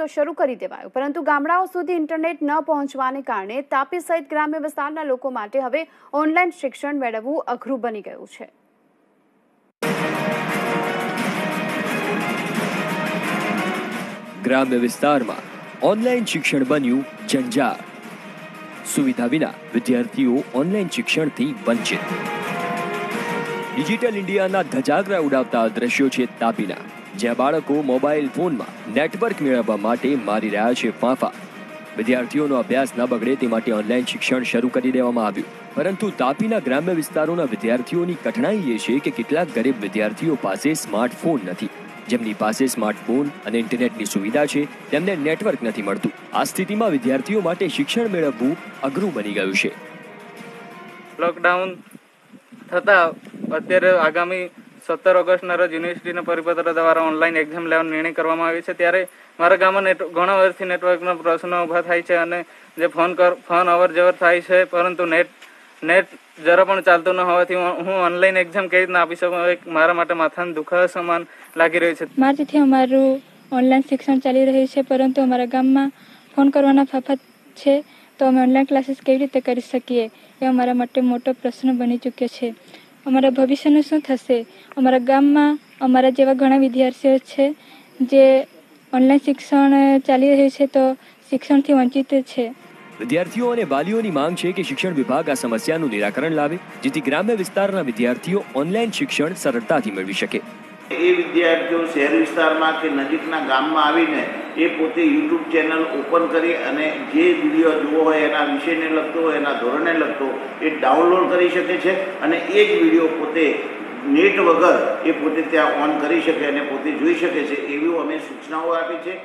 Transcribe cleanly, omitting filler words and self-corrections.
તો શરૂ કરી દેવાયું, પરંતુ ગામડાઓ સુધી ઇન્ટરનેટ ન પહોંચવાને કારણે તાપી સહિત ગ્રામ્ય વિસ્તારના લોકો માટે હવે ઓનલાઈન શિક્ષણ મેળવવું અઘરું બની ગયું છે। ગ્રામ્ય વિસ્તારમાં ઓનલાઈન શિક્ષણ બન્યું જંજાળ। સુવિધા વિના વિદ્યાર્થીઓ ઓનલાઈન શિક્ષણથી વંચિત। ડિજિટલ ઇન્ડિયાના ધજાગરા ઉડાવતા દ્રશ્યો છે તાપીના, જ્યાં બાળકો મોબાઈલ ફોનમાં નેટવર્ક મેળવવા માટે મારી રહ્યા છે ફાંફા। વિદ્યાર્થીઓનો અભ્યાસ ન બગડે તે માટે ઓનલાઈન શિક્ષણ શરૂ કરી દેવામાં આવ્યું, પરંતુ તાપીના ગ્રામ્ય વિસ્તારોના વિદ્યાર્થીઓની કઠણાઈ એ છે કે કેટલાક ગરીબ વિદ્યાર્થીઓ પાસે સ્માર્ટફોન નથી। જેમની પાસે સ્માર્ટફોન અને ઇન્ટરનેટની સુવિધા છે તેમને નેટવર્ક નથી મળતું। આ સ્થિતિમાં વિદ્યાર્થીઓ માટે શિક્ષણ મેળવવું અઘરું બની ગયું છે। લોકડાઉન થતા અત્યારે આગામી 17 ઓગસ્ટના રોજ યુનિવર્સિટીના પરિપત્ર દ્વારા ઓનલાઈન એક્ઝામ લેવાનો નિર્ણય કરવામાં આવ્યો છે, ત્યારે મારા ગામમાં ઘણા વર્ષથી નેટવર્કના પ્રશ્નો ઊભા થાય છે અને જે ફોન અવર જવર થાય છે, પરંતુ નેટ જરા પણ ચાલતું ન હોવાથી હું ઓનલાઈન એક્ઝામ કેવી રીતના આપી શકું, મારા માટે માથાનો દુખાવો સમાન લાગી રહ્યું છે। માર્ચથી અમારું ઓનલાઈન શિક્ષણ ચાલી રહ્યું છે, પરંતુ અમારા ગામમાં ફોન કરવાના ફાફા છે, તો અમે ઓનલાઈન ક્લાસીસ કેવી રીતે કરી શકીએ એ અમારા માટે મોટો પ્રશ્ન બની ચૂક્યો છે। અમારા ભવિષ્યનું શું થશે? અમારા ગામમાં અમારા જેવા ઘણા વિદ્યાર્થીઓ છે જે ઓનલાઈન શિક્ષણ ચાલી રહ્યું છે તો શિક્ષણથી વંચિત છે। વિદ્યાર્થીઓ અને વાલીઓની માંગ છે કે શિક્ષણ વિભાગ આ સમસ્યાનું નિરાકરણ લાવે, જેથી ગ્રામ્ય વિસ્તારના વિદ્યાર્થીઓ ઓનલાઈન શિક્ષણ સરળતાથી મેળવી શકે। એ વિદ્યાર્થીઓ શહેર વિસ્તારમાં કે નજીકના ગામમાં આવીને એ પોતે યુટ્યુબ ચેનલ ઓપન કરી અને જે વિડીયો જોવો હોય એના વિષયને લગતો હોય, એના ધોરણને લગતો એ ડાઉનલોડ કરી શકે છે અને એ જ વિડીયો પોતે નેટ વગર એ પોતે ત્યાં ઓન કરી શકે અને પોતે જોઈ શકે છે, એવી અમે સૂચનાઓ આપી છે।